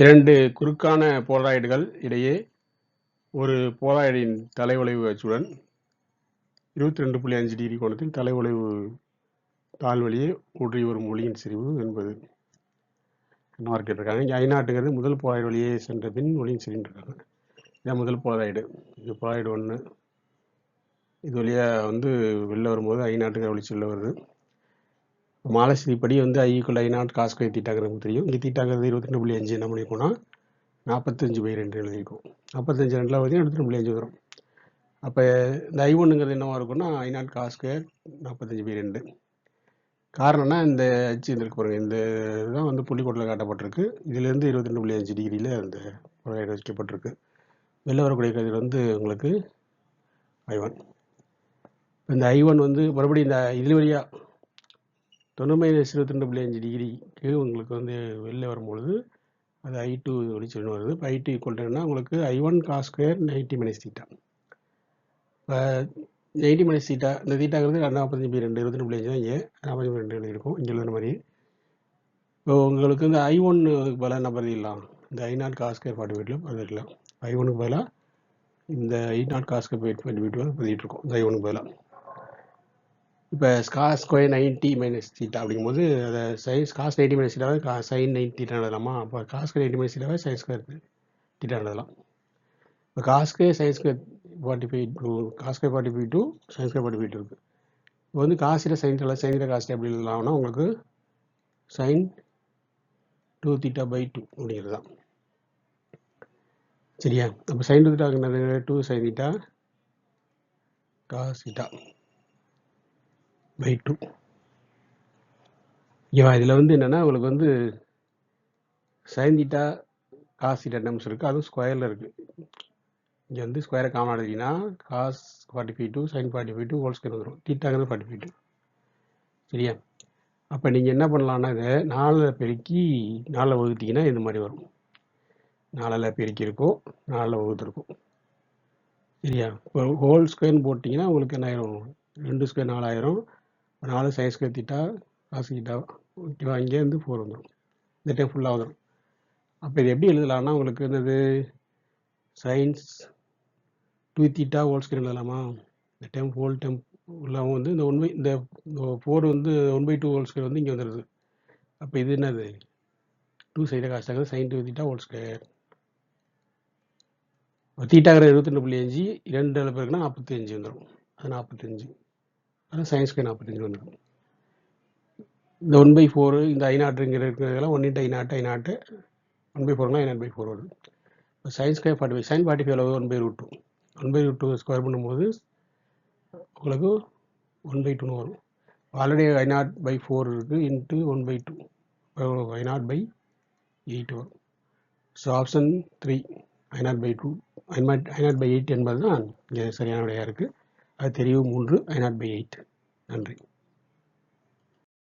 இரண்டு குறுக்கான போலாராய்டுகள் இடையே ஒரு போலாராய்டின் தலைவளைவு அச்சுடன் 22.5 டிகிரி கோணத்தில் தலைவளைவு தாழ்வழியே ஊற்றி வரும் ஒளியின் செறிவு என்பது மார்க் கேட்டிருக்காங்க. இங்கே I0ங்கிறது முதல் போலாராய்டு வழியே சென்ற பின் ஒளியின் செறிவுன்னு இருக்காங்க. இதான் முதல் போலாராய்டு. இது போலாராய்டு 1. இது வழியாக வெளில வரும்போது I0ங்கிற ஒளி செல்ல வருது. மாலசிப்படி I=I0 cos ஸ்கொயர் தீட்டாங்கிறது நமக்கு தெரியும். இங்கே தீட்டாங்கிறது 22.5 என்ன பண்ணியிருக்கோம்னா 45/2 எழுதியிருக்கோம். 45/2 பார்த்தீங்கன்னா 22.5 வரும். அப்போ இந்த I1ங்கிறது என்னவா இருக்கும்னா I0 cos ஸ்கொயர் 45/2. காரணம்னா இந்த அச்சு இருக்கு பாருங்க, இந்த இதுதான் புள்ளிக்கோட்டில் காட்டப்பட்டிருக்கு. இதுலேருந்து 22.5 டிகிரியில் அந்த போலாராய்டு வைக்கப்பட்டிருக்கு. வெளில வரக்கூடிய கதிர் உங்களுக்கு I1. இந்த I1 மறுபடியும் இந்த இது வழியாக 90-22.5 டிகிரிக்கு உங்களுக்கு வெளில வரும்பொழுது அது I2 ஒளிச்செல்னு வருது. இப்போ I2 ஈக்குவல் உங்களுக்கு I1 cos ஸ்கொயர் 90 - தீட்டா. இப்போ 90 - தீட்டா, இந்த தீட்டாங்கிறது 45/2 22.5 தான். இங்கே 45/2 இருக்கும் இங்கே எழுதுன மாதிரி. இப்போ உங்களுக்கு I1 பதிலாக என்ன பதிலாம், இந்த I0 cos ஸ்கொயர் 45 பதிலிடலாம். I1க்கு பதிலாக இந்த I0 cos ஸ்கொயர் 45 பதிலிட்டு இருக்கோம் இந்த I1க்கு பதிலாக. இப்போ cos ஸ்கொயர் 90 - தீட்டா அப்படிங்கும்போது அதை cos 90 - தீட்டாவை sin 90 தீட்டா எழுதலாமா? அப்போ cos ஸ்கொயர் 90 - தீட்டாவை sin ஸ்கொயர் தீட்டா எழுதலாம். இப்போ cos square sin square 45 cos square 45 sin square 45 இருக்குது. இப்போ cos θ sin θ sin θ cos θ எப்படி எழுதலாம்னா உங்களுக்கு sin 2θ/2 அப்படிங்கிறது தான். சரியா? அப்போ sin 2θ 2 sin θ cos θ/2. ஓகேவா? இதில் என்னென்னா உங்களுக்கு sin θ cos θ டேர்ம்ஸ் இருக்குது, அதுவும் ஸ்கொயரில் இருக்குது. இங்கே ஸ்கொயரை காமன் எடுத்தீங்கன்னா cos 45 sin 45 ஹோல் ஸ்கொயர் வந்துடும். தீட்டாங்கிறது 45. சரியா? அப்போ நீங்கள் என்ன பண்ணலான்னா இதை 4 பெருக்கி 4 வகுத்தீங்கன்னா இந்த மாதிரி வரும். 4 பெருக்கி இருக்கும், 4 வகுத்துருக்கும். சரியா? இப்போ ஹோல் ஸ்கொயர்னு போட்டிங்கன்னா உங்களுக்கு என்ன ஆயிரும், 2 ஸ்கொயர் 4 ஆயிரும். 4 sin square theta cos theta. ஓகேவா? இங்கே 4 வந்துடும். இந்த டைம் ஃபுல்லாக வந்துடும். அப்போ இது எப்படி எழுதலாம்னா உங்களுக்கு சைன்ஸ் 2θ ஹோல் ஸ்கொயர் எழுதலாமா? இந்த டைம் ஹோல் டைம் உள்ளாமல் இந்த 1 இந்த 4 1/2 ஹோல் ஸ்கொயர் இங்கே வந்துடுது. அப்போ இது என்னது 2 sin cos θ sin 2θ whole square. தீட்டாங்கிற 22.5 2 பேருக்குன்னா 45 வந்துடும். அது 45. அதான் sin ஸ்கொயர் 45 வந்துடும். இந்த 1/4 இந்த I0 இருக்கிறதெல்லாம் 1 × I0 1/4னா I0/4 வருது. இப்போ sin ஸ்கொயர் 45 sin 45 1/√2 1/√2 ஸ்கொயர் பண்ணும்போது உங்களுக்கு 1/2 வரும். ஆல்ரெடி I0/4 இருக்குது இன்ட்டு 1/2 I0/8 வரும். ஸோ ஆப்ஷன் 3 I0/2 I0/8 என்பது தான் இங்கே சரியான விடையாக இருக்குது. அது தெரிவு 3 I0/8. நன்றி.